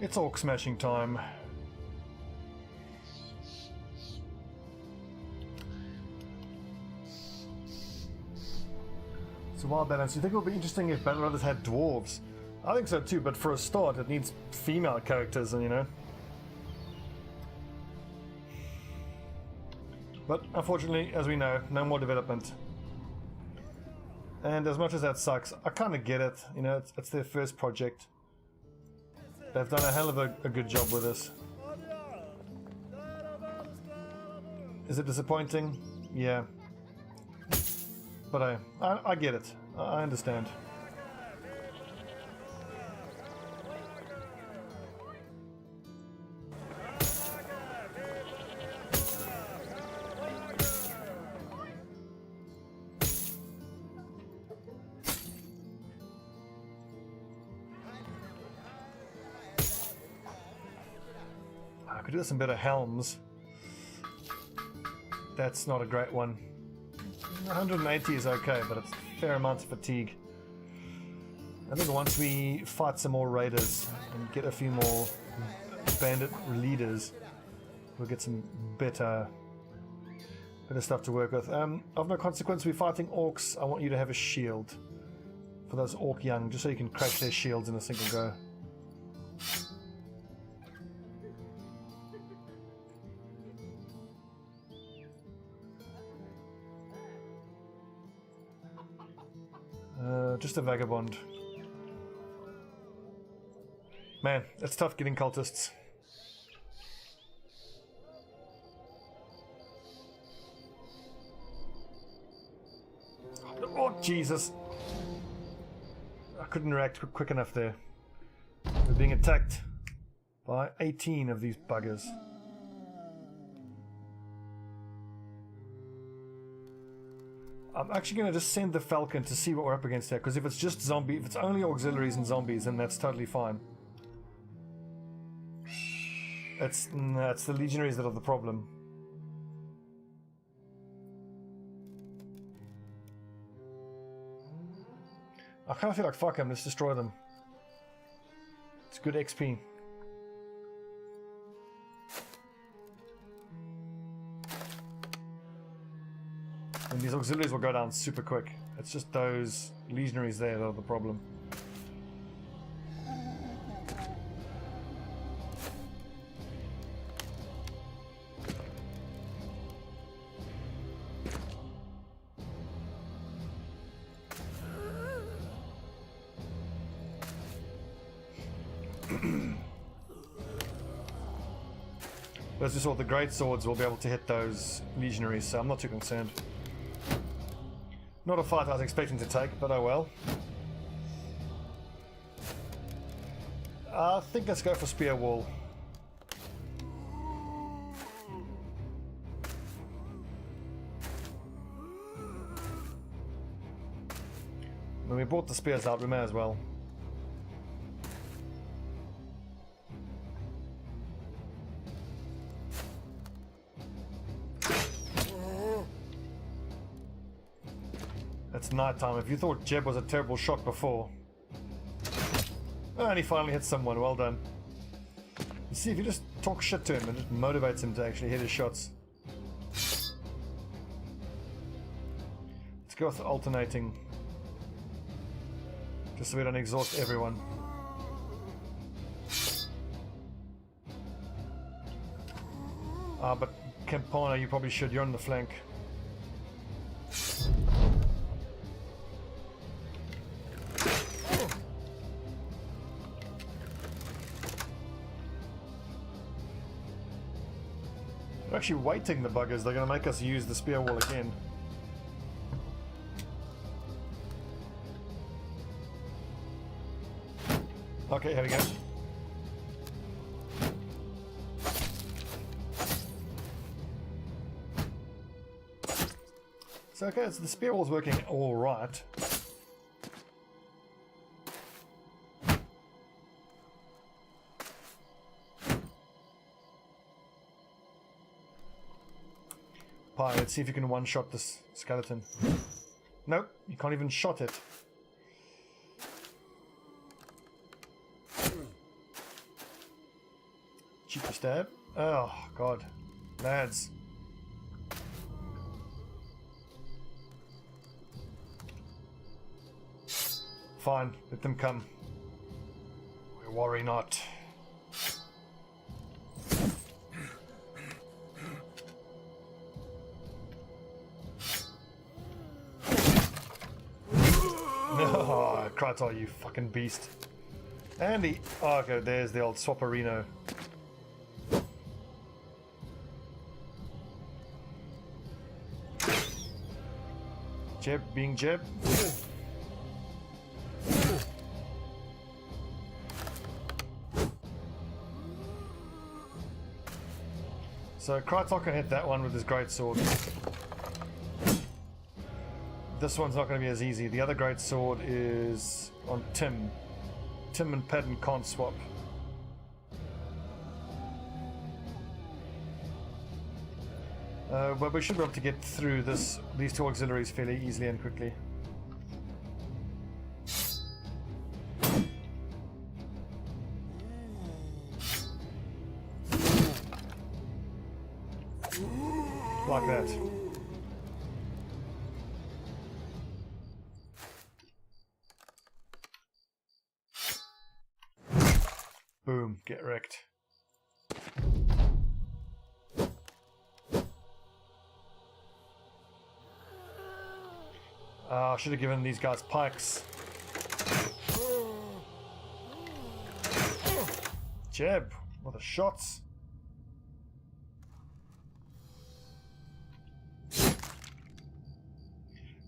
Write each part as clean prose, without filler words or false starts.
It's orc smashing time. So wild balance. You think it would be interesting if Battle Brothers had dwarves? I think so too, but for a start it needs female characters, and you know. But unfortunately, as we know, no more development. And as much as that sucks, I kind of get it. You know, it's their first project. They've done a hell of a good job with this. Is it disappointing? Yeah. But I get it. I understand. I could do some better helms. That's not a great one. 180 is okay, but it's a fair amount of fatigue. I think once we fight some more raiders and get a few more bandit leaders, we'll get some better stuff to work with. Of no consequence, we're fighting orcs. I want you to have a shield for those orc young, just so you can crash their shields in a single go. Just a vagabond. Man, it's tough getting cultists. Oh, Jesus! I couldn't react quick enough there. We're being attacked by 18 of these buggers. I'm actually going to just send the Falcon to see what we're up against here, because if it's just zombie, if it's only auxiliaries and zombies, then that's totally fine. It's the legionaries that are the problem. I kind of feel like fuck them, let's destroy them. It's good XP. And these auxiliaries will go down super quick. It's just those legionaries there that are the problem. But as we saw, the great swords will be able to hit those legionaries, so I'm not too concerned. Not a fight I was expecting to take, but oh well. I think let's go for spear wall. When we brought the spears out, we may as well. It's night time. If you thought Jeb was a terrible shot before. Oh, and he finally hit someone. Well done. You see, if you just talk shit to him, it just motivates him to actually hit his shots. Let's go with alternating. Just so we don't exhaust everyone. But Campana, you probably should. You're on the flank. We're actually waiting the buggers. They're going to make us use the spear wall again. Okay, here we go. So okay, so the spear wall's working all right. Pi, let's see if you can one-shot this skeleton. Nope, you can't even shot it. cheaper stab. Oh, God. Lads. Fine, let them come. We worry not. No, Kratar, you fucking beast. Andy. Oh, okay, there's the old Swapperino. Jeb being Jeb. So Kratar can hit that one with his great sword. This one's not going to be as easy. The other great sword is on Tim. Tim and Padden can't swap. But we should be able to get through these two auxiliaries fairly easily and quickly. Like that. Boom, get wrecked. I should have given these guys pikes. Jeb, what the shots.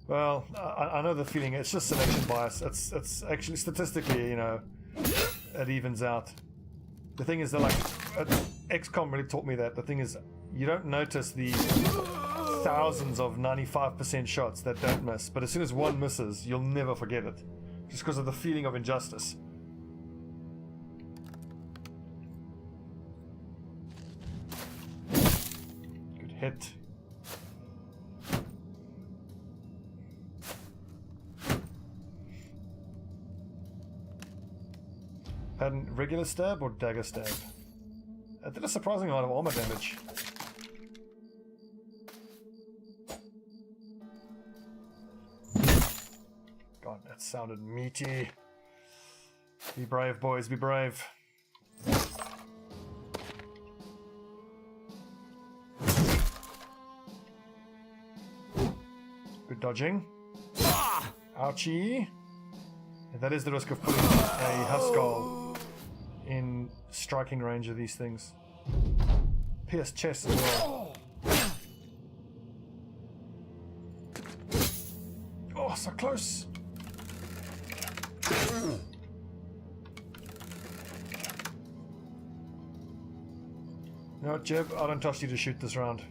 Well, I know the feeling. It's just selection bias. It's actually statistically, you know, it evens out. The thing is that, like, XCOM really taught me that. The thing is, you don't notice the thousands of 95% shots that don't miss, but as soon as one misses, you'll never forget it, just because of the feeling of injustice. Good hit. Padden, regular stab or dagger stab? It did a surprising amount of armor damage. God, that sounded meaty. Be brave, boys, be brave. Good dodging. Ouchie. And that is the risk of putting a Huskal in striking range of these things. Pierce chest as well. Oh, so close. No, Jeb, I don't trust you to shoot this round.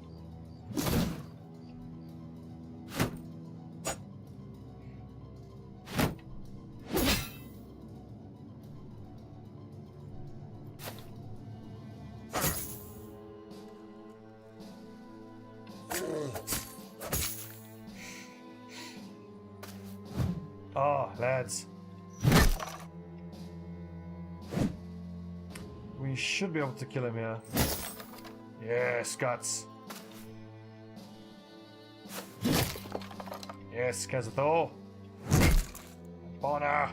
Ah, lads. We should be able to kill him here. Yes, guts. Yes, Kazuto. Bonner.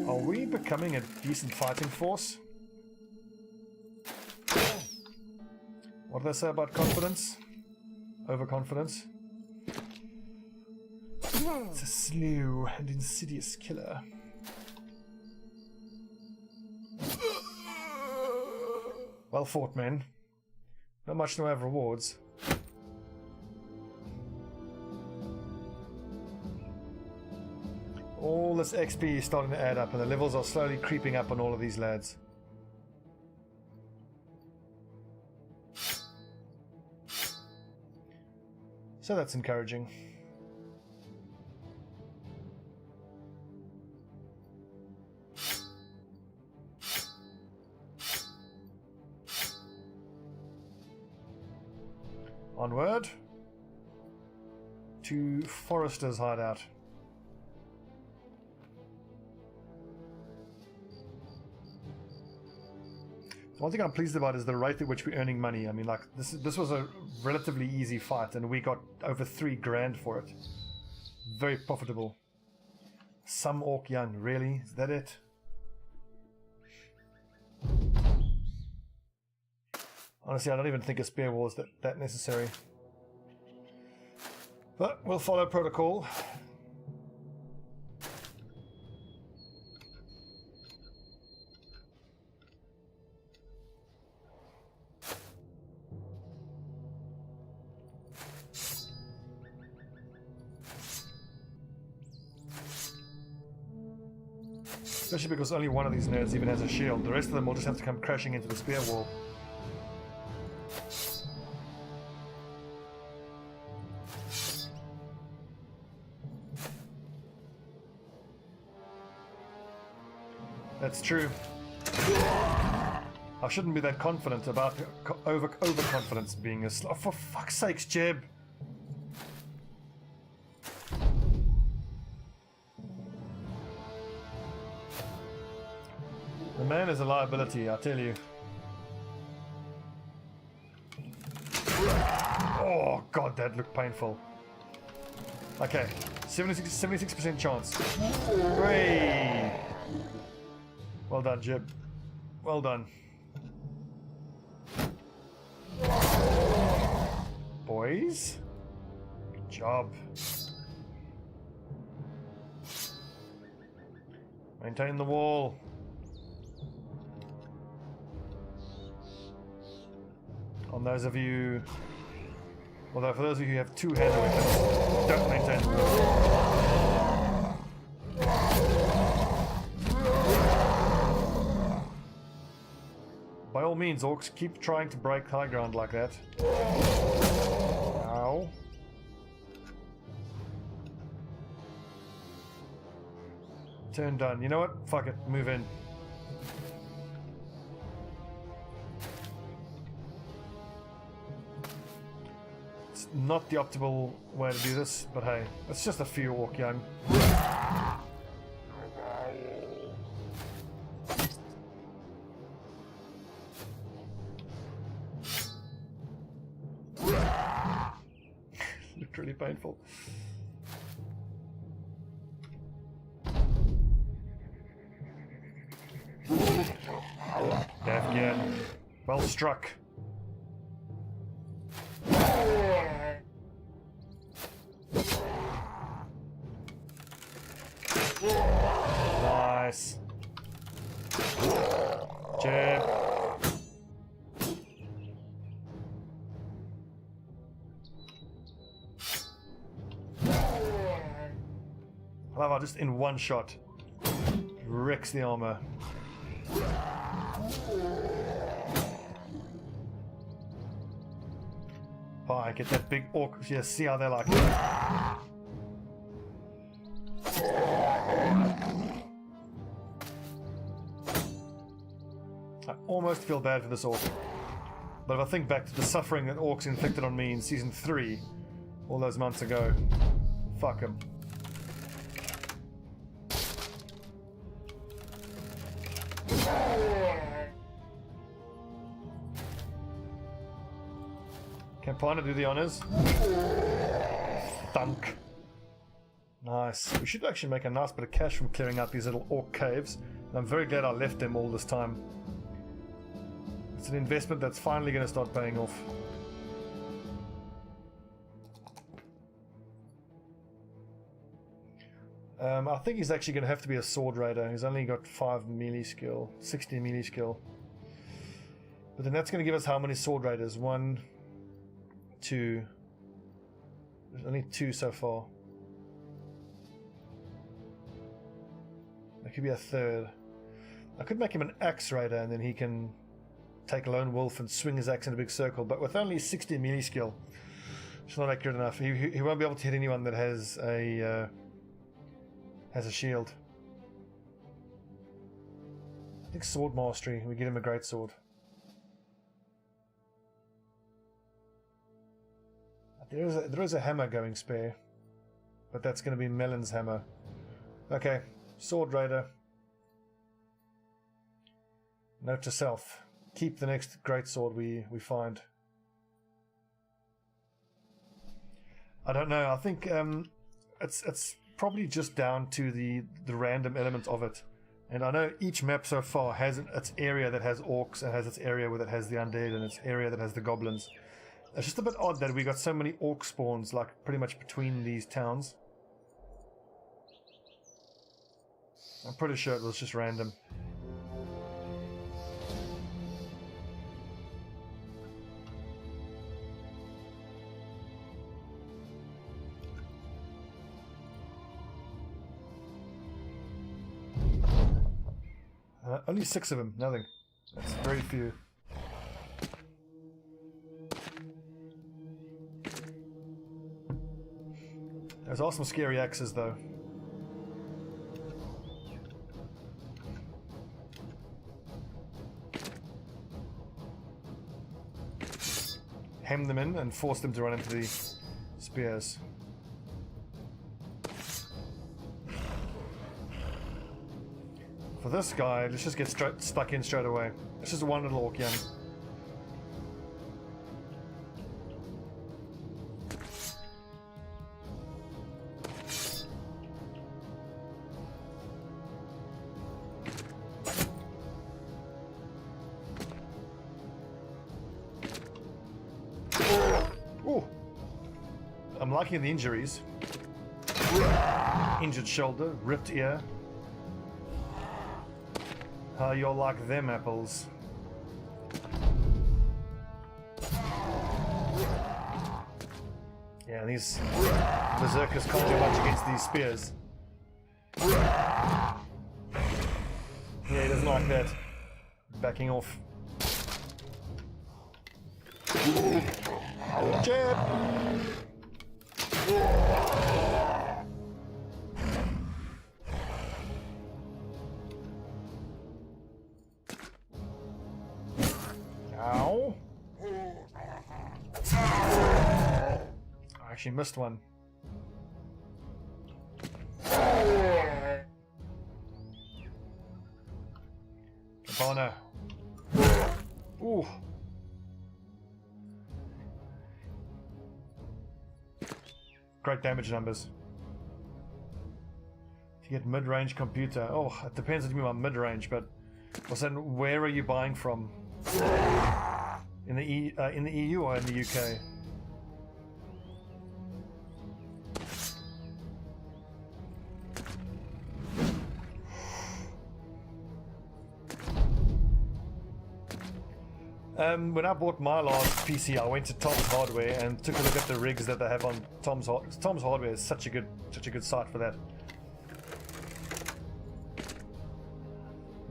Are we becoming a decent fighting force? What do they say about confidence? Overconfidence? It's a slow and insidious killer. Well fought, men. Not much to have rewards. All this XP is starting to add up, and the levels are slowly creeping up on all of these lads. So that's encouraging. Onward to Forester's hideout. One thing I'm pleased about is the rate at which we're earning money. I mean, like, this was a relatively easy fight, and we got over 3 grand for it. Very profitable. Some orc young, really? Is that it? Honestly, I don't even think a spear wall is that necessary. But we'll follow protocol. Especially because only one of these nerds even has a shield. The rest of them will just have to come crashing into the spear wall. That's true. I shouldn't be that confident about overconfidence being a oh, for fuck's sakes, Jeb! The man is a liability, I tell you. Oh god, that looked painful. Okay, 76% chance. Hooray! Well done, Jib. Well done. Boys? Good job. Maintain the wall. On those of you... Although for those of you who have 2 hand weapons, don't maintain the wall. By all means, orcs, keep trying to break high ground like that. Ow. Turn done. You know what? Fuck it. Move in. It's not the optimal way to do this, but hey, it's just a few orc young. Really painful. Davkul. Well struck. Nice. Jab. I love how just in one shot wrecks the armor. Oh, I get that big orc. Yeah, see how they like it. I almost feel bad for this orc. But if I think back to the suffering that orcs inflicted on me in Season 3, all those months ago, fuck them. Can Pina do the honors? Thunk. Nice. We should actually make a nice bit of cash from clearing out these little orc caves. And I'm very glad I left them all this time. It's an investment that's finally going to start paying off. I think he's actually going to have to be a sword raider. He's only got 5 melee skill, 60 melee skill. But then that's going to give us how many sword raiders? 1, 2. There's only 2 so far. That could be a third. I could make him an axe raider and then he can take a lone wolf and swing his axe in a big circle. But with only 60 melee skill, it's not accurate enough. He won't be able to hit anyone that has a shield. I think sword mastery. We get him a great sword. There is a hammer going spare, but that's going to be Melon's hammer. Okay, sword raider. Note to self: keep the next greatsword we find. I don't know. I think it's probably just down to the random element of it. And I know each map so far has its area that has orcs, and has its area where it has the undead, and its area that has the goblins. It's just a bit odd that we got so many orc spawns, like pretty much between these towns. I'm pretty sure it was just random. Only 6 of them, nothing. That's very few. There's also some scary axes though. Hem them in and force them to run into the spears. For this guy, let's just get stuck in straight away. It's just one little orc young. Ooh! I'm liking the injuries. Injured shoulder, ripped ear. How you'll like them apples. Yeah, these berserkers can't do much against these spears. Yeah, he doesn't like that. Backing off. Jab! Ow! I actually missed one. Capona. Ooh. Great damage numbers. To get mid-range computer. Oh, it depends what you mean by mid-range, but where are you buying from? In the EU or in the UK? When I bought my last PC, I went to Tom's Hardware and took a look at the rigs that they have on Tom's Hardware. Is such a good site for that.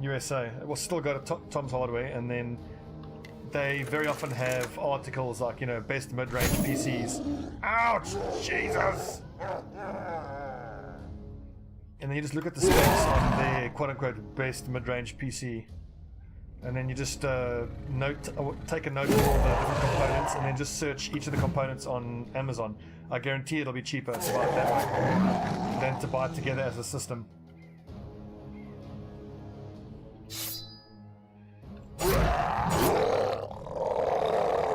USA. We'll still go to Tom's Hardware, and then they very often have articles like, you know, best mid-range PCs. Ouch! Jesus! And then you just look at the specs on their quote-unquote best mid-range PC, and then you just take a note of all the different components, and then just search each of the components on Amazon. I guarantee it'll be cheaper to buy it that way than to buy it together as a system.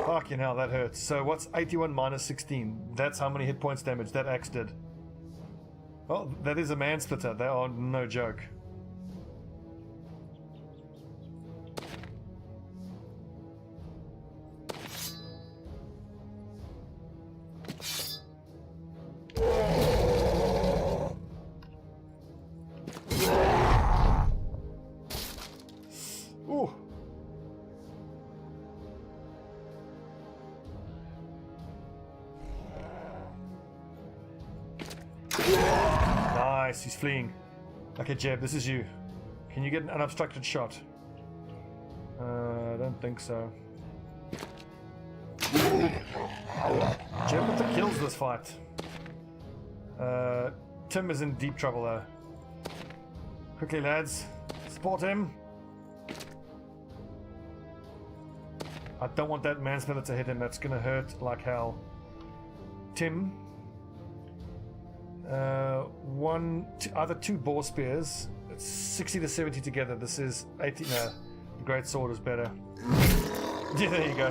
Fucking hell, that hurts. So what's 81 minus 16? That's how many hit points damage that axe did. Well, that is a man splitter. They are no joke. Ooh. Nice, he's fleeing. Okay, Jeb, this is you. Can you get an unobstructed shot? I don't think so. Jeb with the kills this fight. Tim is in deep trouble though. Quickly, lads. Support him. I don't want that man-splitter to hit him. That's gonna hurt like hell. Tim. Either two boar spears. It's 60 to 70 together. This is 80. No, The great sword is better. Yeah, there you go.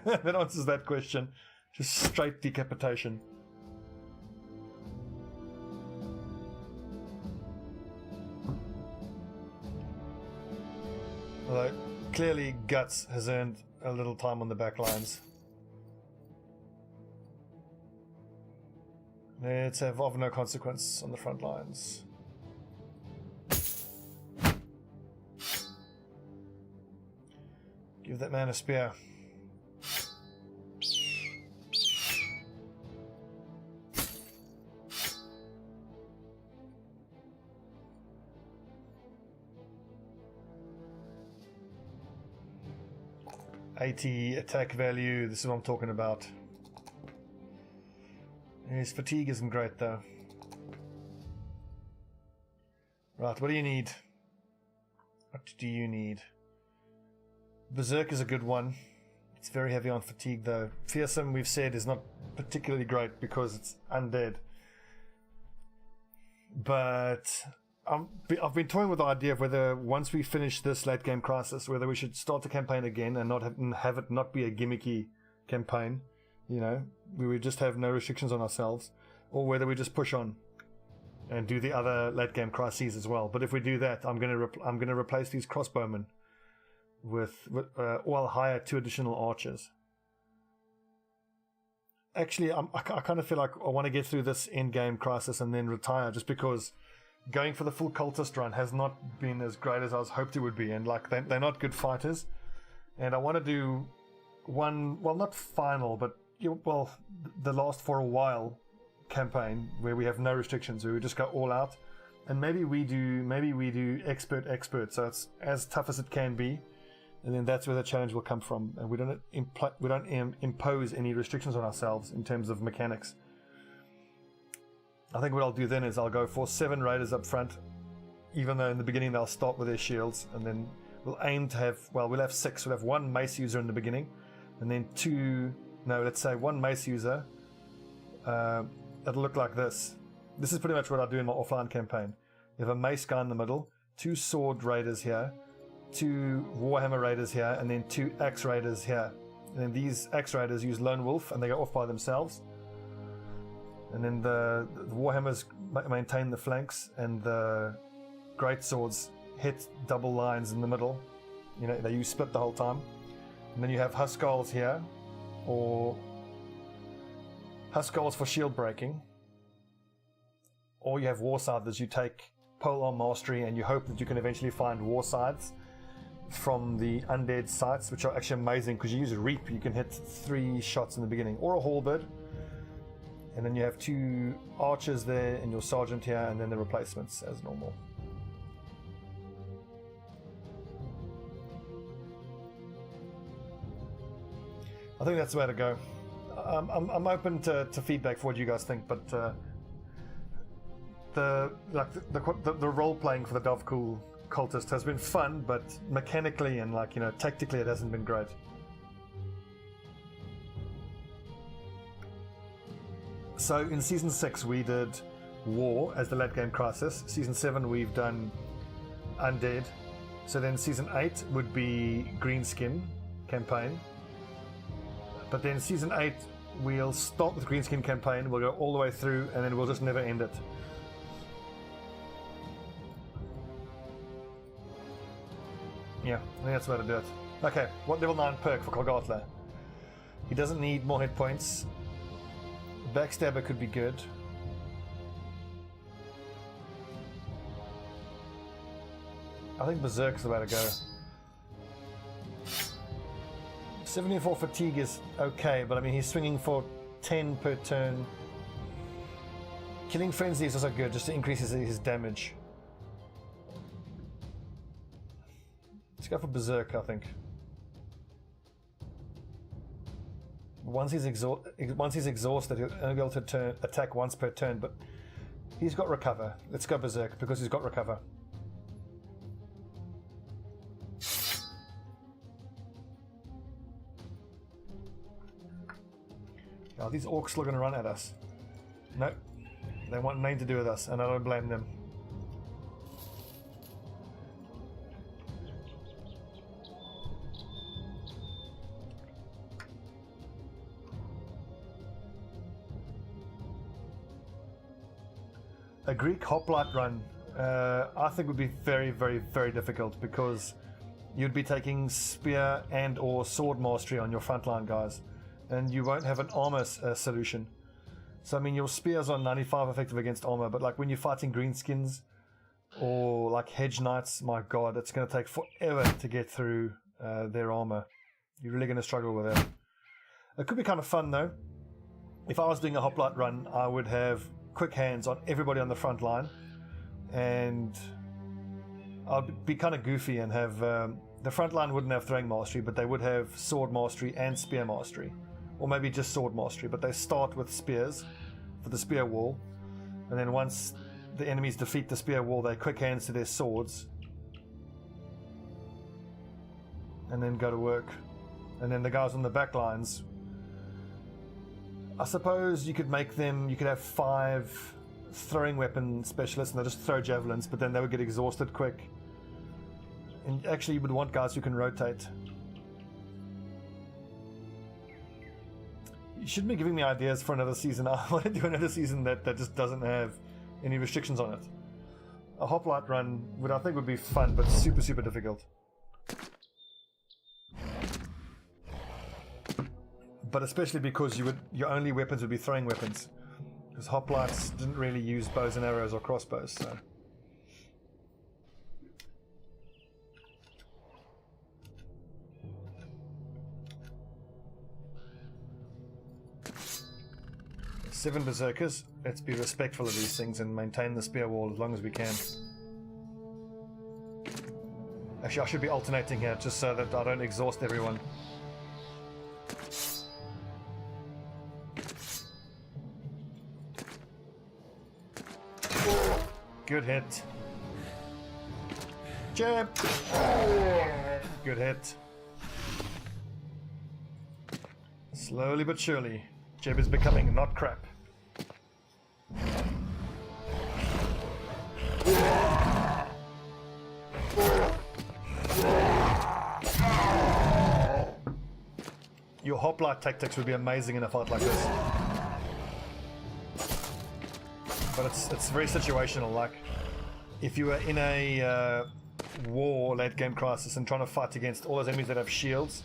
That answers that question. Just straight decapitation. Although, clearly Guts has earned a little time on the back lines. Let's have of no consequence on the front lines. Give that man a spear. $80 attack value, this is what I'm talking about. His fatigue isn't great though. Right, what do you need? What do you need? Berserk is a good one. It's very heavy on fatigue though. Fearsome, we've said, is not particularly great because it's undead. But I've been toying with the idea of whether once we finish this late game crisis, whether we should start the campaign again and not have it not be a gimmicky campaign, you know, we would just have no restrictions on ourselves, or whether we just push on and do the other late game crises as well. But if we do that, I'm gonna replace these crossbowmen with or I'll hire 2 additional archers. Actually, I kind of feel like I want to get through this end game crisis and then retire, just because going for the full cultist run has not been as great as I was hoped it would be, and like they're not good fighters, and I want to do one, well, not final, but the last for a while campaign where we have no restrictions, where we just go all out, and maybe we do expert, so it's as tough as it can be, and then that's where the challenge will come from, and we don't impose any restrictions on ourselves in terms of mechanics. I think what I'll do then is I'll go for 7 raiders up front, even though in the beginning they'll start with their shields, and then we'll aim to have, we'll have 6. We'll have 1 mace user in the beginning, and then 1 mace user. It'll look like this. This is pretty much what I do in my offline campaign. You have a mace guy in the middle, 2 sword raiders here, 2 warhammer raiders here, and then 2 axe raiders here. And then these axe raiders use lone wolf, and they go off by themselves. And then the warhammers maintain the flanks, and the great swords hit double lines in the middle. You know, they use split the whole time. And then you have Huskarls here, or Huskarls for shield breaking. Or you have war scythers. You take polearm mastery, and you hope that you can eventually find war scythes from the undead sites, which are actually amazing because you use a reap. You can hit 3 shots in the beginning, or a halberd. And then you have 2 archers there, and your sergeant here, and then the replacements as normal. I think that's the way to go. I'm open to feedback for what you guys think, but the role playing for the Davkul cultist has been fun, but mechanically and tactically it hasn't been great. So in Season 6 we did War as the late game crisis. Season 7 we've done Undead. So then Season 8 would be Greenskin campaign. But then Season 8 we'll start with Greenskin campaign, we'll go all the way through, and then we'll just never end it. Yeah, I think that's the way to do it. Okay, what level 9 perk for Kolgatla? He doesn't need more hit points. Backstabber could be good. I think Berserk is the way to go. 74 fatigue is okay, but I mean he's swinging for 10 per turn. Killing Frenzy is also good, just to increase his damage. Let's go for Berserk, I think. Once he's exhausted, he'll only be able to attack once per turn, but he's got Recover. Let's go Berserk, because he's got Recover. Are these orcs still going to run at us? No. They want nothing to do with us, and I don't blame them. A Greek hoplite run, I think would be very, very, very difficult because you'd be taking spear and or sword mastery on your frontline guys, and you won't have an armor solution. So I mean, your spears are 95 effective against armor, but like when you're fighting greenskins or like hedge knights, my god, it's going to take forever to get through their armor. You're really going to struggle with that. It could be kind of fun though. If I was doing a hoplite run, I would have quick hands on everybody on the front line, and I'd be kind of goofy and have the front line wouldn't have throwing mastery, but they would have sword mastery and spear mastery, or maybe just sword mastery, but they start with spears for the spear wall, and then once the enemies defeat the spear wall, they quick hands to their swords and then go to work. And then the guys on the back lines, I suppose you could make them, you could have 5 throwing weapon specialists and they'll just throw javelins, but then they would get exhausted quick. And actually you would want guys who can rotate. You shouldn't be giving me ideas for another season. I want to do another season that just doesn't have any restrictions on it. A hoplite run I think would be fun, but super, super difficult. But especially because your only weapons would be throwing weapons, because hoplites didn't really use bows and arrows or crossbows. So seven berserkers. Let's be respectful of these things and maintain the spear wall as long as we can. Actually, I should be alternating here just so that I don't exhaust everyone. Good hit. Jab. Good hit. Slowly but surely, Jeb is becoming not crap. Your hoplite tactics would be amazing in a fight like this. But it's very situational. Like, if you were in a war, late game crisis, and trying to fight against all those enemies that have shields,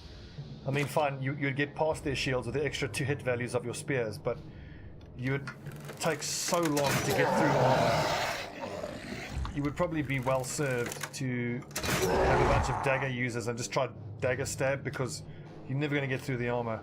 I mean, fine, you'd get past their shields with the extra 2 hit values of your spears, but you would take so long to get through armor. You would probably be well served to have a bunch of dagger users and just try dagger stab, because you're never going to get through the armor.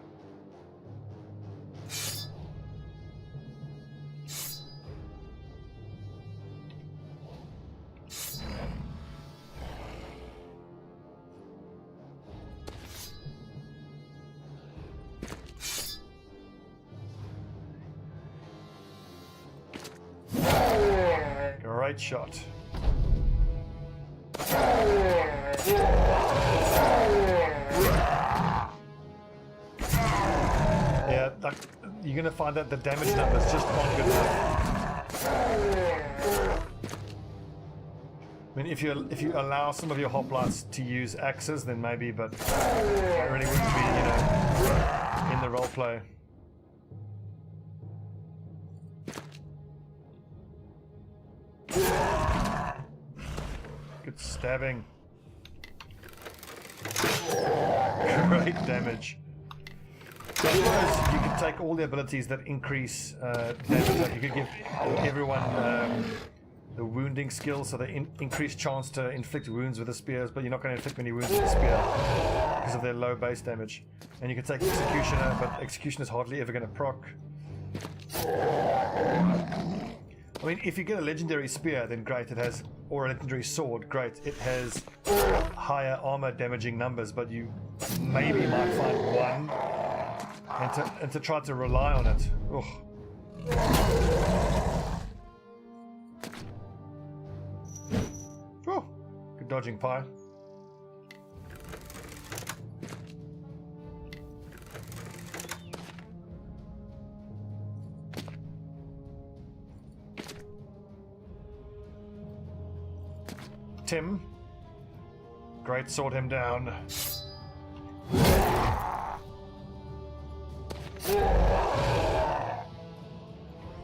Great shot. Yeah, you're going to find that the damage numbers just aren't good enough. I mean, if you allow some of your hoplites to use axes, then maybe, but that really wouldn't be, in the roleplay. Good stabbing. Great damage. So I suppose you could take all the abilities that increase damage. Like you could give everyone the wounding skill, so they increase chance to inflict wounds with the spears, but you're not going to inflict many wounds with the spear because of their low base damage. And you can take Executioner, but Executioner's hardly ever going to proc. I mean, if you get a legendary spear, then great, it has, or a legendary sword, great, it has higher armor damaging numbers, but you maybe might find one, and to try to rely on it. Ugh. Oh, good dodging, Pie. Tim. Great, sword him down.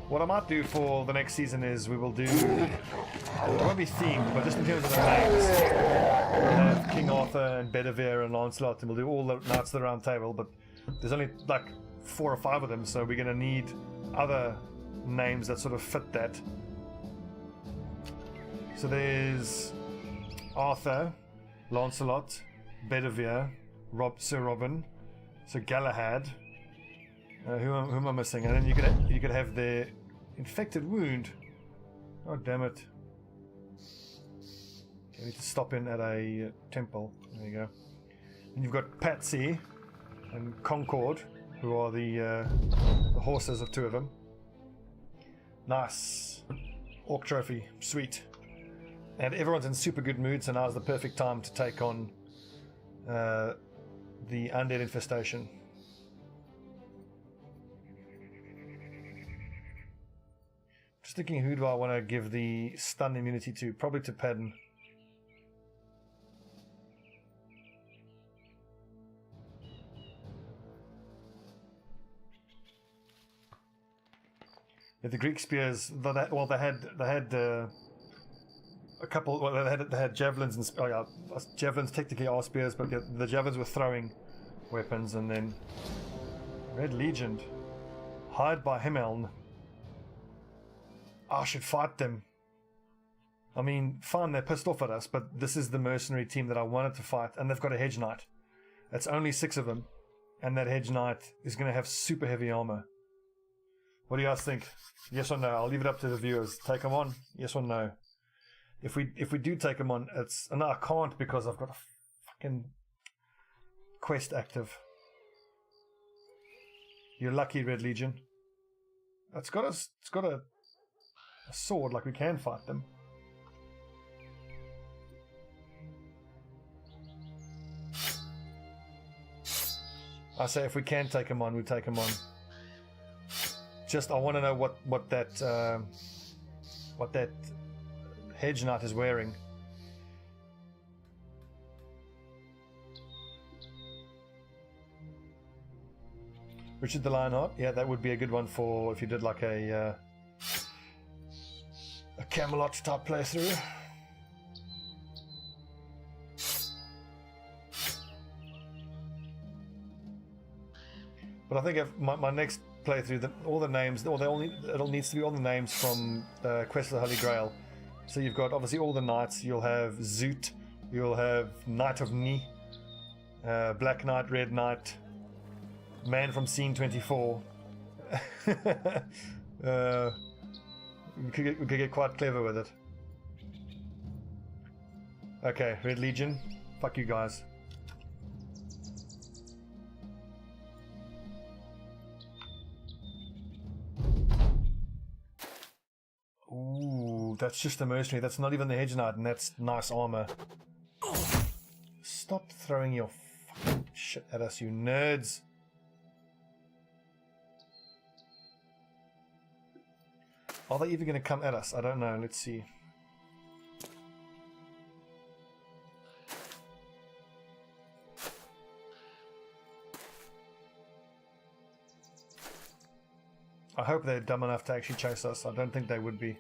What I might do for the next season is we will do, it won't be themed, but just in terms of the names, we'll have King Arthur and Bedivere and Lancelot, and we'll do all the Knights of the Round Table, but there's only like 4 or 5 of them, so we're going to need other names that sort of fit that. So there's Arthur, Lancelot, Bedivere, Sir Robin, Sir Galahad. Who am I missing? And then you could have their infected wound. Oh damn it! Okay, I need to stop in at a temple. There you go. And you've got Patsy and Concord, who are the horses of 2 of them. Nice. Orc trophy, sweet. And everyone's in super good mood, so now's the perfect time to take on the undead infestation. Just thinking, who do I want to give the stun immunity to? Probably to Padden. Yeah, the Greek spears. They had a couple. Well, they had javelins and javelins technically are spears, but the javelins were throwing weapons, and then Red Legion, hired by Himmeln. I should fight them. I mean, fine, they're pissed off at us, but this is the mercenary team that I wanted to fight, and they've got a hedge knight. It's only 6 of them, and that hedge knight is going to have super heavy armor. What do you guys think? Yes or no? I'll leave it up to the viewers. Take them on? Yes or no? If we do take them on, no, I can't because I've got a fucking quest active. You're lucky, Red Legion. It's got a sword, like we can fight them. I say if we can take them on, we take them on. Just I want to know what that hedge knight is wearing. Richard the Lionheart, yeah, that would be a good one for if you did like a Camelot type playthrough. But I think if my next playthrough, all the names, it needs to be all the names from Quest of the Holy Grail. So you've got obviously all the knights. You'll have Zoot, you'll have Knight of Ni, Black Knight, Red Knight, Man from Scene 24. We could get quite clever with it. Okay, Red Legion, fuck you guys. Ooh, that's just a mercenary. That's not even the hedge knight, and that's nice armor. Stop throwing your fucking shit at us, you nerds. Are they even going to come at us? I don't know. Let's see. I hope they're dumb enough to actually chase us. I don't think they would be.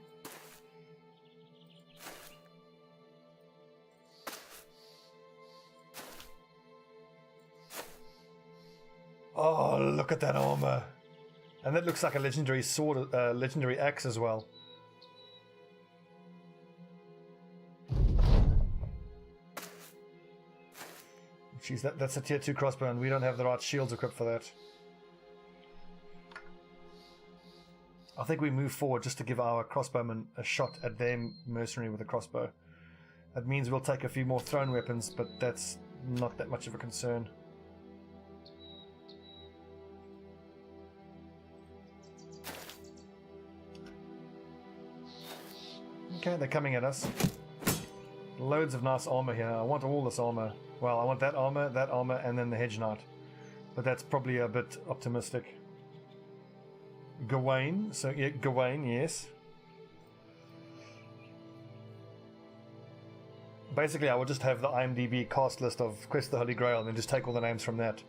Oh, look at that armor. And that looks like a legendary sword, legendary axe as well. Jeez, that's a tier 2 crossbow, and we don't have the right shields equipped for that. I think we move forward just to give our crossbowmen a shot at their mercenary with a crossbow. That means we'll take a few more thrown weapons, but that's not that much of a concern. Okay, they're coming at us. Loads of nice armor here. I want all this armor. Well, I want that armor, and then the hedge knight. But that's probably a bit optimistic. Gawain, so yeah, Gawain, yes. Basically, I would just have the IMDb cast list of Quest of the Holy Grail and then just take all the names from that.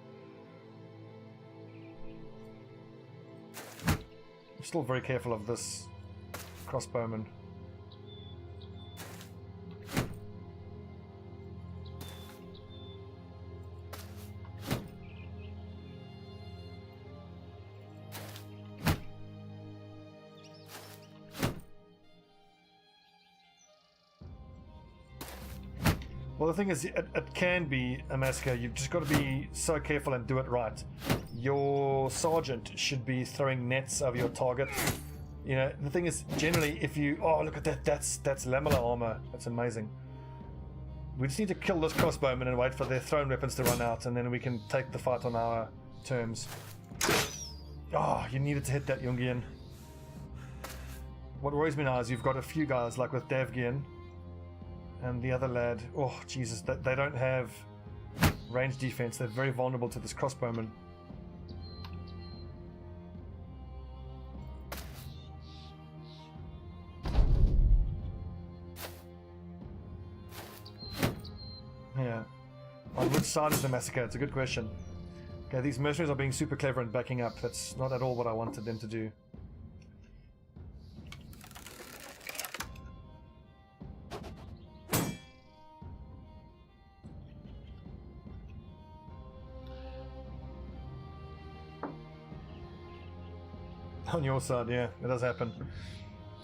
still very careful of this crossbowman. Well, the thing is, it can be a massacre. You've just got to be so careful and do it right. Your sergeant should be throwing nets over your target. You know, the thing is, generally, if you... Oh, look at that. That's lamellar armor. That's amazing. We just need to kill this crossbowman and wait for their thrown weapons to run out, and then we can take the fight on our terms. Oh, you needed to hit that, Jungian. What worries me now is you've got a few guys, like with Davkul and the other lad. Oh, Jesus, they don't have range defense. They're very vulnerable to this crossbowman. Yeah. On which side is the massacre? It's a good question. Okay, these mercenaries are being super clever and backing up. That's not at all what I wanted them to do. On your side, yeah, it does happen.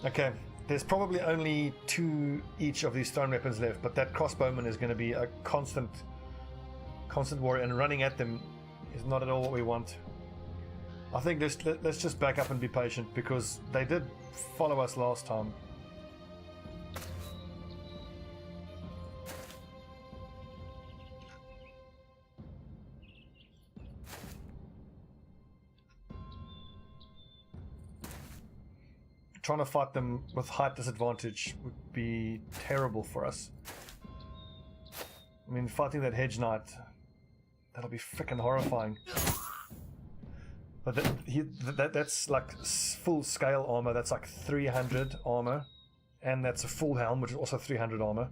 Okay, there's probably only 2 each of these stone weapons left, but that crossbowman is going to be a constant warrior, and running at them is not at all what we want. I think let's just back up and be patient, because they did follow us last time. Trying to fight them with height disadvantage would be terrible for us. I mean, fighting that hedge knight, that'll be freaking horrifying. But that's like full scale armor. That's like 300 armor, and that's a full helm, which is also 300 armor.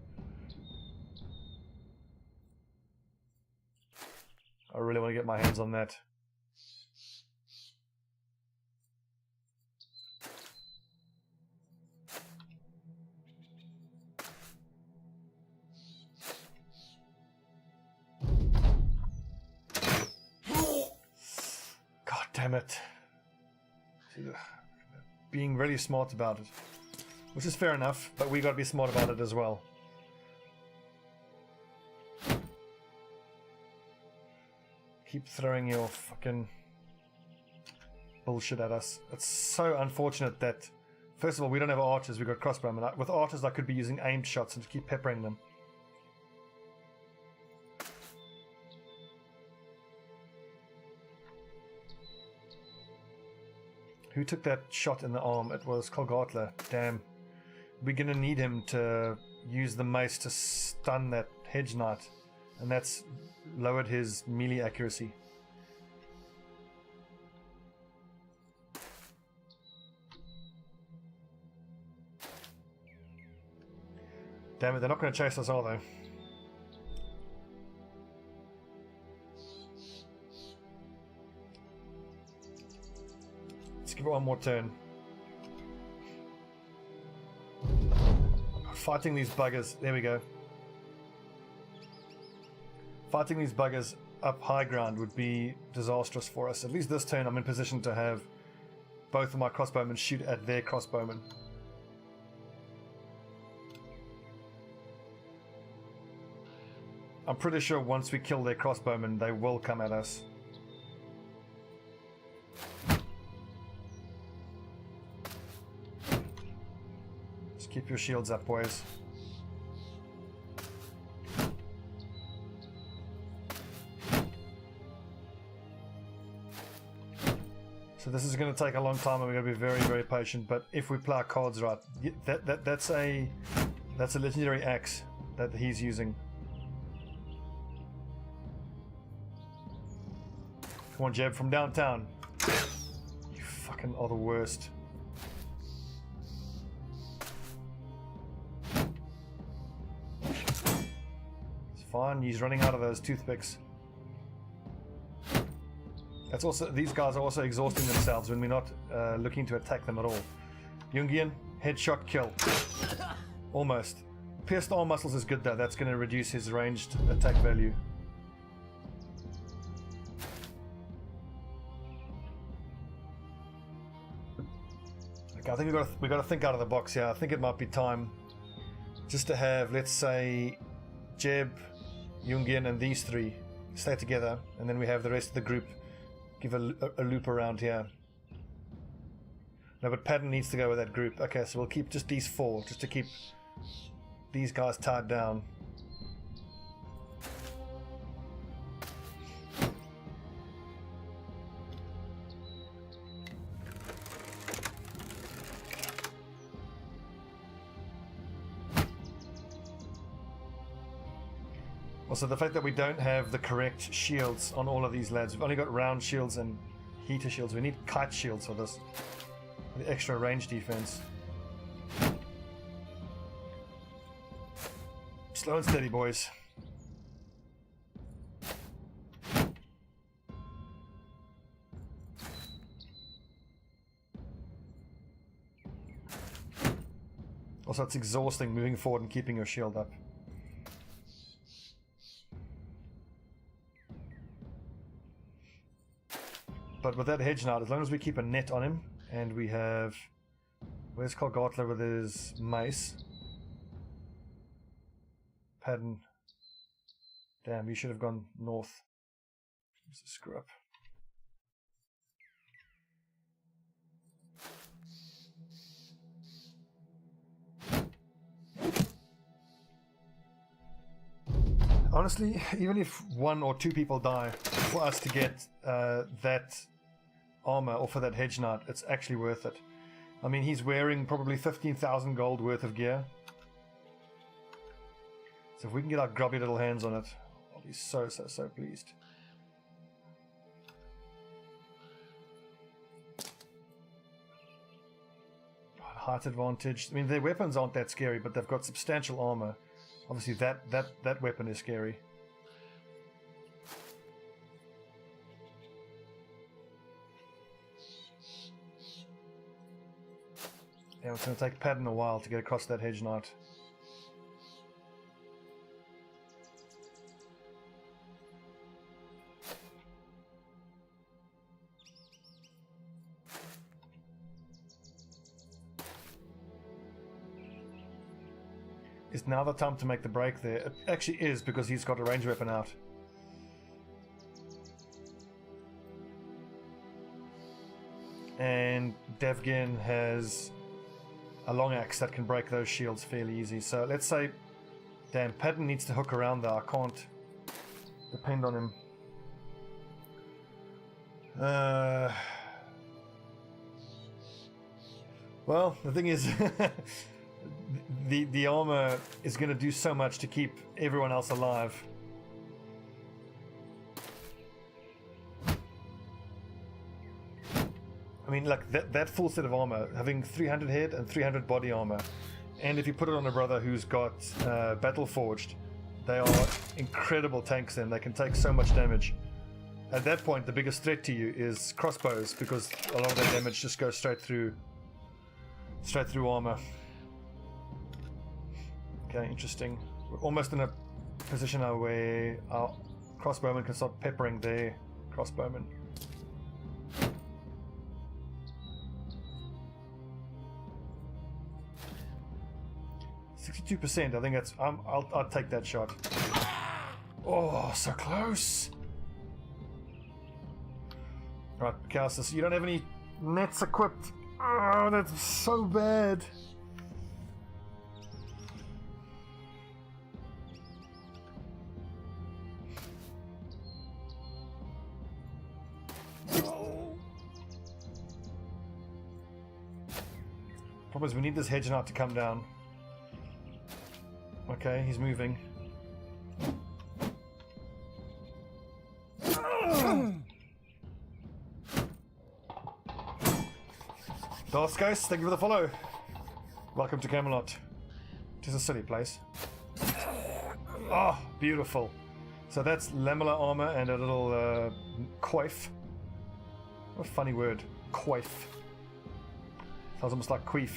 I really want to get my hands on that. Damn it. Being really smart about it. Which is fair enough, but we gotta be smart about it as well. Keep throwing your fucking bullshit at us. It's so unfortunate that, first of all, we don't have archers, we've got crossbowmen. With archers I could be using aimed shots and just keep peppering them. Who took that shot in the arm? It was Kolgatla. Damn. We're gonna need him to use the mace to stun that hedge knight. And that's lowered his melee accuracy. Damn it, they're not gonna chase us, are they? Give it one more turn. Fighting these buggers. There we go. Fighting these buggers up high ground would be disastrous for us. At least this turn I'm in position to have both of my crossbowmen shoot at their crossbowmen. I'm pretty sure once we kill their crossbowmen, they will come at us. Keep your shields up, boys. So this is going to take a long time, and we're going to be very, very patient. But if we play our cards right, that's a legendary axe that he's using. Come on, Jeb, from downtown. You fucking are the worst. Fine, he's running out of those toothpicks. That's also, these guys are also exhausting themselves when we're not looking to attack them at all. Jungian, headshot kill. Almost. Pierced arm muscles is good though, that's going to reduce his ranged attack value. Okay, I think we got to think out of the box here. I think it might be time just to have, let's say, Jeb, Jungian, and these three stay together, and then we have the rest of the group give a loop around here. No, but Patton needs to go with that group. Okay, so we'll keep just these four, just to keep these guys tied down. Also, the fact that we don't have the correct shields on all of these lads. We've only got round shields and heater shields. We need kite shields for this. The extra range defense. Slow and steady, boys. Also, it's exhausting moving forward and keeping your shield up. But with that hedge knight, as long as we keep a net on him, and we have... Where's Kolgatler with his mace? Padden. Damn, we should have gone north. It's a screw up. Honestly, even if 1 or 2 people die, for us to get that armor or for that hedge knight, it's actually worth it. I mean, he's wearing probably 15,000 gold worth of gear. So if we can get our grubby little hands on it, I'll be so pleased. Height advantage. I mean, their weapons aren't that scary, but they've got substantial armor. Obviously, that weapon is scary. Yeah, it's going to take Padden a while to get across that hedge knight. Is now the time to make the break there? It actually is, because he's got a range weapon out. And Davgin has a long axe that can break those shields fairly easy. So let's say, damn, Patton needs to hook around there. I can't depend on him. Well, the thing is, the armor is going to do so much to keep everyone else alive. I mean, like that full set of armor, having 300 head and 300 body armor, and if you put it on a brother who's got battle forged, they are incredible tanks, and they can take so much damage. At that point, the biggest threat to you is crossbows, because a lot of that damage just goes straight through armor. Okay, interesting. We're almost in a position now where our crossbowmen can start peppering their crossbowmen. %. I think that's. I'll take that shot. Oh, so close. Right, Calcis, you don't have any nets equipped. Oh, that's so bad. Problem is, we need this hedge knight to come down. Okay, he's moving. Darth guys, thank you for the follow. Welcome to Camelot. It is a silly place. Oh, beautiful. So that's lamellar armor and a little coif. What a funny word. Quaif. Sounds almost like queef.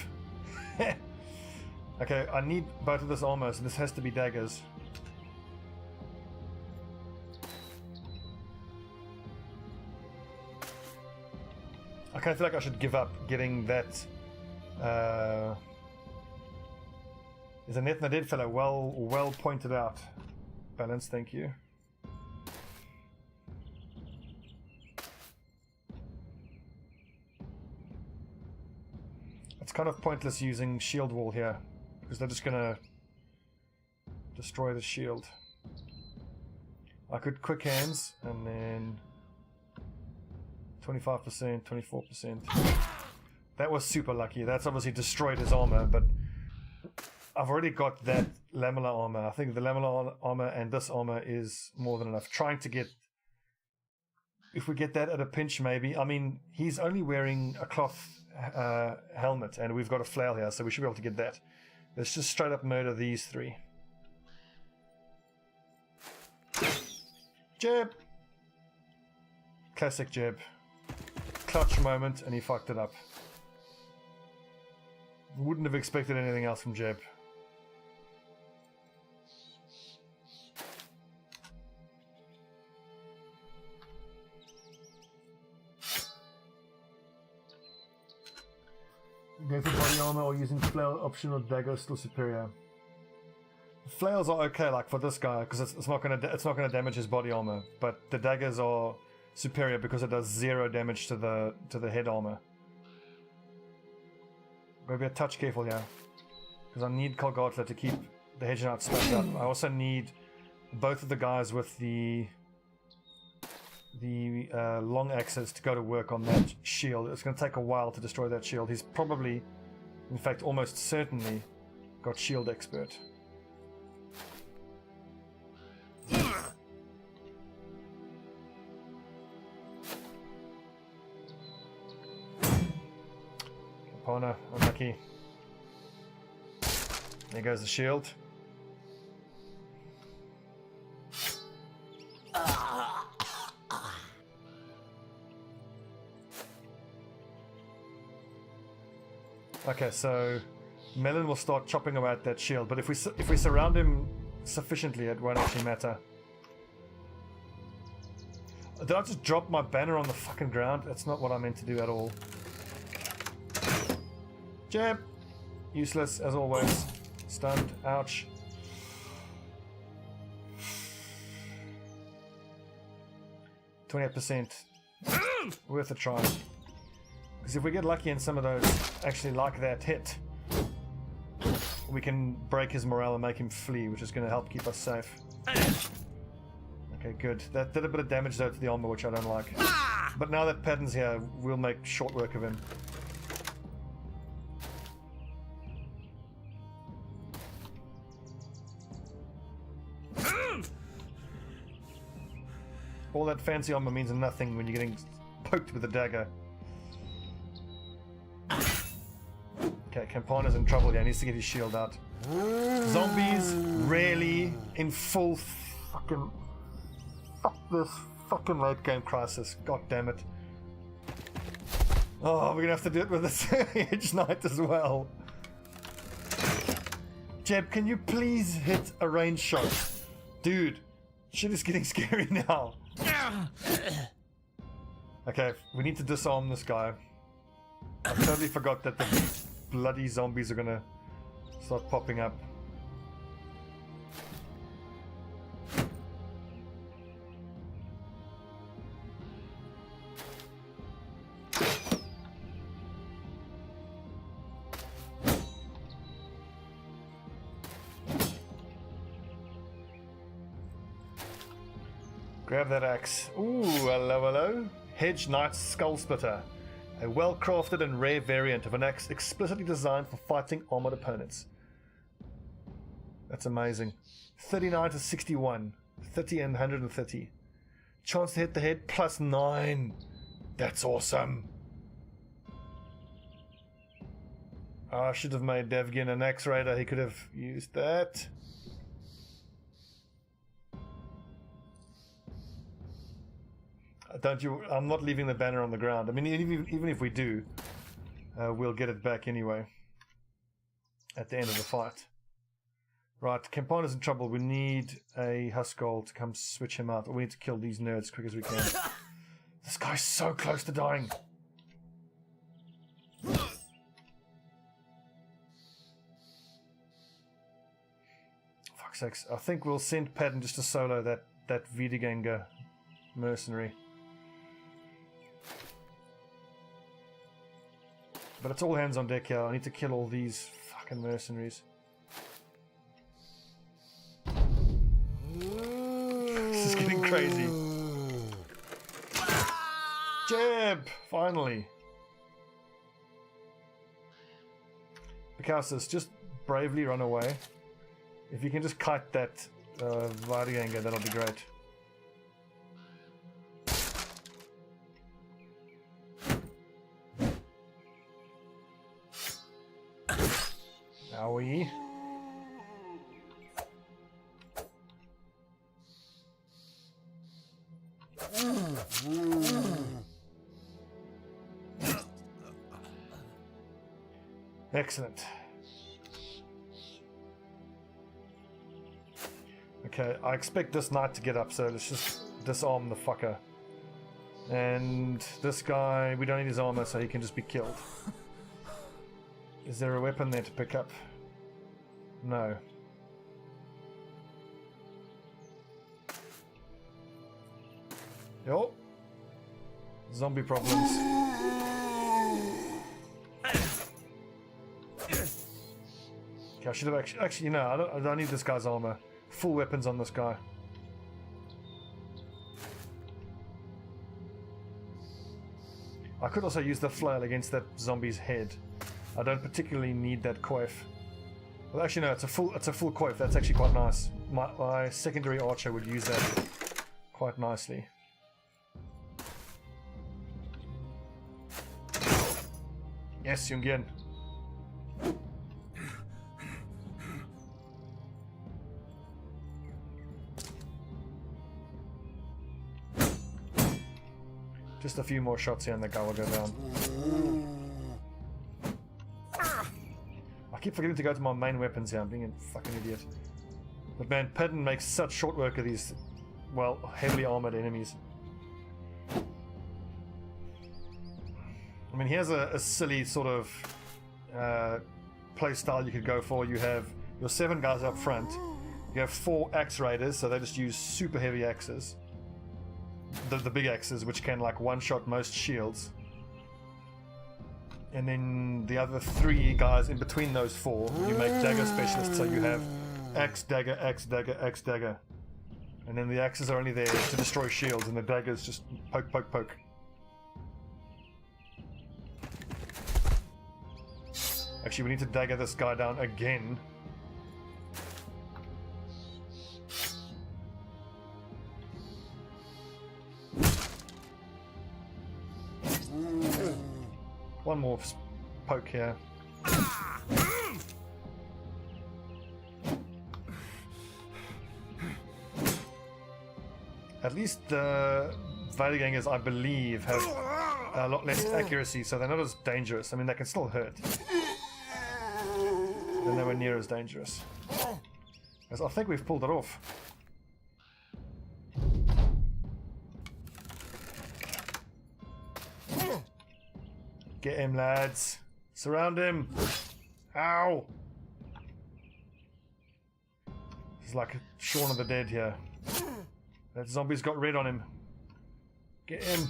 Okay, I need both of this armor, so this has to be daggers. I kind of feel like I should give up getting that. Is a net and a dead fellow well pointed out. Balance, thank you. It's kind of pointless using shield wall here because they're just gonna destroy the shield. I could quick hands and then 25%, 24%. That was super lucky. That's obviously destroyed his armor, but I've already got that lamellar armor. I think the lamellar armor and this armor is more than enough. Trying to get... If we get that at a pinch, maybe. I mean, he's only wearing a cloth helmet, and we've got a flail here, so we should be able to get that. Let's just straight up murder these three. Jab! Classic jab. Clutch moment, and he fucked it up. Wouldn't have expected anything else from Jeb. Go for body armor or using flail option or dagger still superior. Flails are okay, like for this guy, because it's not gonna damage his body armor. But the daggers are superior because it does 0 damage to the head armor. Gotta be a touch careful here, because I need Kolgartler to keep the hedge knight stacked up. I also need both of the guys with the long axes to go to work on that shield. It's going to take a while to destroy that shield. He's probably, in fact, almost certainly got shield expert. Campana, unlucky. There goes the shield. Okay, so Melon will start chopping away at that shield, but if we surround him sufficiently, it won't actually matter. Did I just drop my banner on the fucking ground? That's not what I meant to do at all. Jab! Useless, as always. Stunned. Ouch. %. Worth a try. Because if we get lucky and some of those actually like that hit, we can break his morale and make him flee, which is going to help keep us safe. Okay, good. That did a bit of damage though to the armor, which I don't like. But now that Patton's here, we'll make short work of him. All that fancy armor means nothing when you're getting poked with a dagger. Okay, Campana's in trouble here. He needs to get his shield out. Zombies really in full fucking... Fuck this fucking late game crisis. God damn it. Oh, we're gonna have to do it with this Hedge Knight as well. Jeb, can you please hit a range shot? Dude, shit is getting scary now. Okay, we need to disarm this guy. I totally forgot that the bloody zombies are gonna start popping up. Grab that axe. Ooh, hello, hello. Hedge Knight's Skull Splitter. A well-crafted and rare variant of an axe explicitly designed for fighting armored opponents. That's amazing. 39 to 61. 30 and 130. Chance to hit the head +9. That's awesome. Oh, I should have made Devgin an axe raider. He could have used that. don't you? I'm not leaving the banner on the ground. I mean, even if we do, we'll get it back anyway at the end of the fight. Right, Campana's in trouble. We need a Huskol to come switch him out. Or we need to kill these nerds as quick as we can. This guy's so close to dying. Fuck's sakes. I think we'll send Patton just to solo that Vidaganga mercenary. But it's all hands on deck here. I need to kill all these fucking mercenaries. This is getting crazy. Jab! Finally. Picasso, just bravely run away. If you can just kite that Vidaganga, that'll be great. Owie. Excellent. Okay, I expect this knight to get up, so let's just disarm the fucker. And this guy, we don't need his armor, so he can just be killed. Is there a weapon there to pick up? No. Yo. Zombie problems. Okay, I should have actually, no, I don't need this guy's armor. Full weapons on this guy. I could also use the flail against that zombie's head. I don't particularly need that coif. Well, actually, no, it's a full coif. That's actually quite nice. My secondary archer would use that quite nicely. Yes, Jungian. Just a few more shots here and the guy will go down. I keep forgetting to go to my main weapons here. I'm being a fucking idiot. But man, Patton makes such short work of these, well, heavily armored enemies. I mean, he has a silly sort of play style you could go for. You have your 7 guys up front. You have 4 axe raiders, so they just use super heavy axes. The big axes, which can like one-shot most shields. And then the other 3 guys in between those 4, you make dagger specialists, so you have axe, dagger, axe, dagger, axe, dagger. And then the axes are only there to destroy shields, and the daggers just poke, poke, poke. Actually, we need to dagger this guy down again. One more poke here. At least the Vidagangers, I believe, have a lot less accuracy, so they're not as dangerous. I mean, they can still hurt. They're nowhere near as dangerous. Because I think we've pulled it off. Get him, lads. Surround him. Ow! It's like Shaun of the Dead here. That zombie's got red on him. Get him.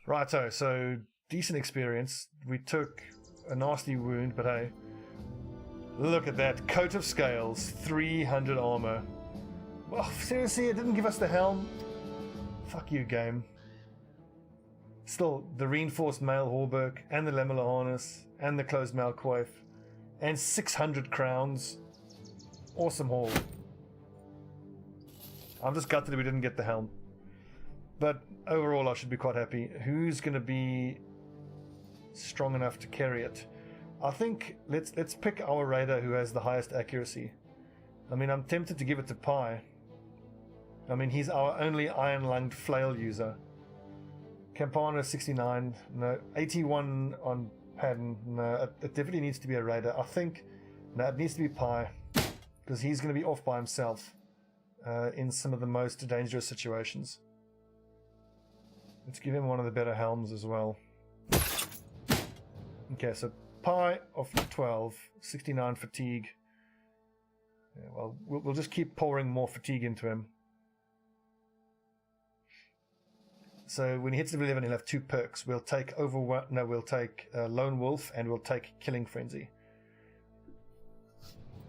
Righto, so decent experience. We took a nasty wound, but hey. Look at that. Coat of scales, 300 armor. Well, seriously, it didn't give us the helm? Fuck you, game. Still, the reinforced mail hauberk, and the lamellar harness, and the closed mail coif, and 600 crowns. Awesome haul. I'm just gutted we didn't get the helm. But overall, I should be quite happy. Who's going to be strong enough to carry it? I think let's pick our raider who has the highest accuracy. I mean, I'm tempted to give it to Pi. I mean, he's our only iron-lunged flail user. Campana 69, no. 81 on Padden, no. It definitely needs to be a raider. I think, no, it needs to be Pi, because he's going to be off by himself in some of the most dangerous situations. Let's give him one of the better helms as well. Okay, so Pi of 12, 69 fatigue. Yeah, well, we'll just keep pouring more fatigue into him. So when he hits level 11, he'll have 2 perks. We'll take we'll take Lone Wolf, and we'll take Killing Frenzy.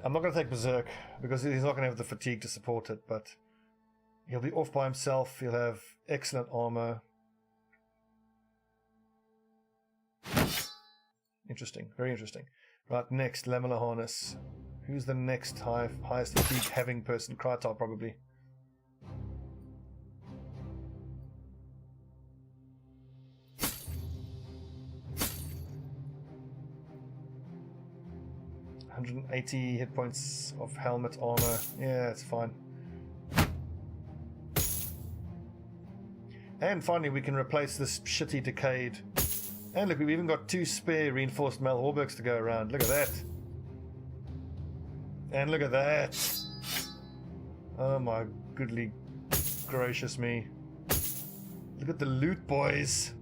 I'm not going to take Berserk because he's not going to have the fatigue to support it, but he'll be off by himself. He'll have excellent armor. Interesting, very interesting. Right, next, Lamellar Harness. Who's the next highest fatigue having person? Krytar, probably. $180 hit points of helmet armor. Yeah, it's fine. And finally, we can replace this shitty decayed. And look, we've even got 2 spare reinforced Mal Hauberks to go around. Look at that. And look at that. Oh my goodly gracious me. Look at the loot, boys.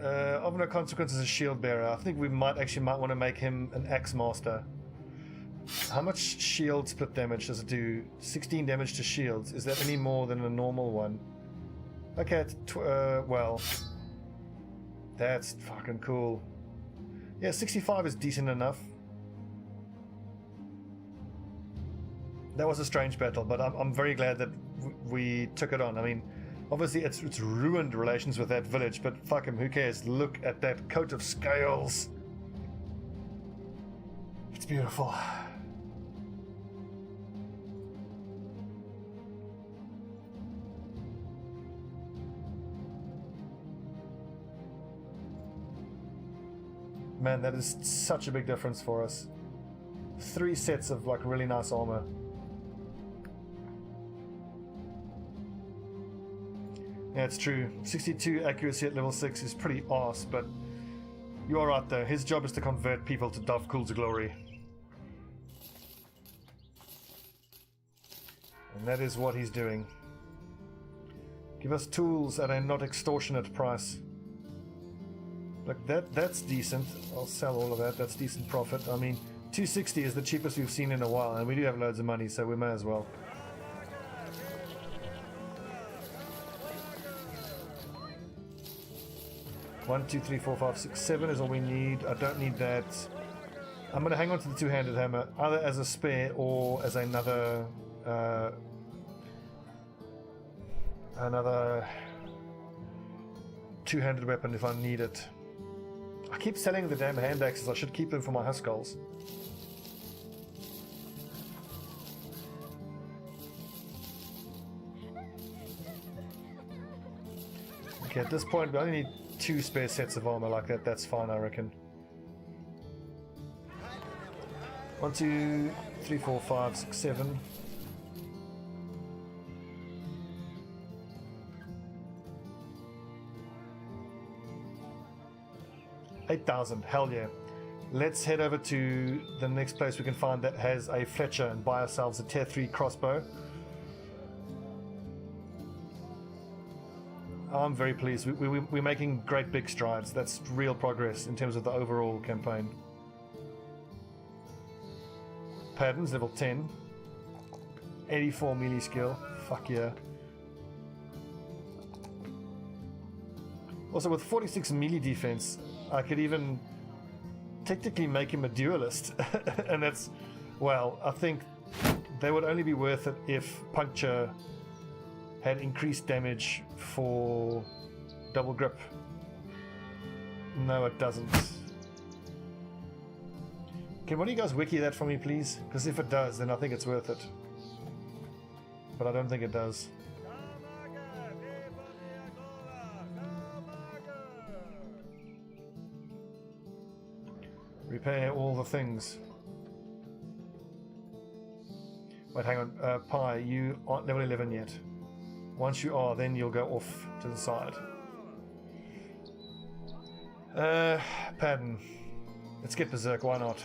Of no consequence as a shield bearer. I think we might want to make him an axe master. How much shield split damage does it do? 16 damage to shields. Is that any more than a normal one? Okay, it's well, that's fucking cool. Yeah, 65 is decent enough. That was a strange battle, but I'm very glad that we took it on. I mean, obviously it's ruined relations with that village, but fuck him, who cares? Look at that coat of scales. It's beautiful. Man, that is such a big difference for us. 3 sets of like really nice armor. Yeah, it's true. 62 accuracy at level 6 is pretty arse, but you are right though. His job is to convert people to Davkul's glory. And that is what he's doing. Give us tools at a not extortionate price. Look, that's decent. I'll sell all of that. That's decent profit. I mean, 260 is the cheapest we've seen in a while, and we do have loads of money, so we may as well. One, 2, 3, 4, 5, 6, 7 is all we need. I don't need that. I'm going to hang on to the 2-handed hammer, either as a spare or as another another 2-handed weapon if I need it. I keep selling the damn hand axes. I should keep them for my Huskarls. Okay, at this point we only need 2 spare sets of armor like that. That's fine, I reckon. 1, 2, 3, 4, 5, 6, 7. $8,000, hell yeah. Let's head over to the next place we can find that has a Fletcher and buy ourselves a tier 3 crossbow. I'm very pleased. We're making great big strides. That's real progress in terms of the overall campaign. Paddens, level 10. 84 melee skill. Fuck yeah. Also, with 46 melee defense, I could even technically make him a duelist. And that's, well, I think they would only be worth it if Puncture had increased damage for double grip. No, it doesn't. Can one of you guys wiki that for me, please? Because if it does, then I think it's worth it. But I don't think it does. Repair all the things. Wait, hang on. Pi, you aren't level 11 yet. Once you are, then you'll go off to the side. Pattern. Let's get Berserk, why not?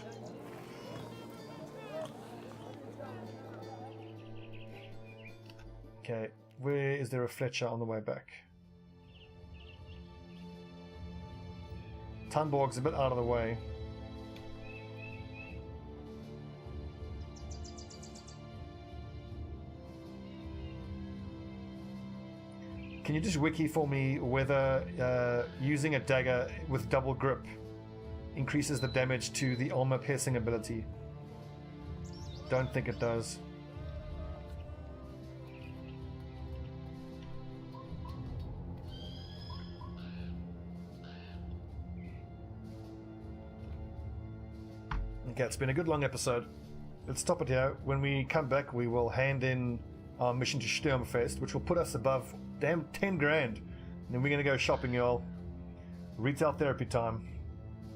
Okay, where is there a Fletcher on the way back? Tunborg's a bit out of the way. Can you just wiki for me whether using a dagger with double grip increases the damage to the armor piercing ability? Don't think it does. Okay, it's been a good long episode. Let's stop it here. When we come back, we will hand in our mission to Sturmfest, which will put us above damn 10 grand. And then we're going to go shopping, y'all. Retail therapy time.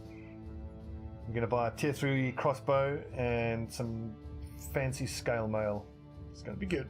We're going to buy a tier 3 crossbow and some fancy scale mail. It's going to be good.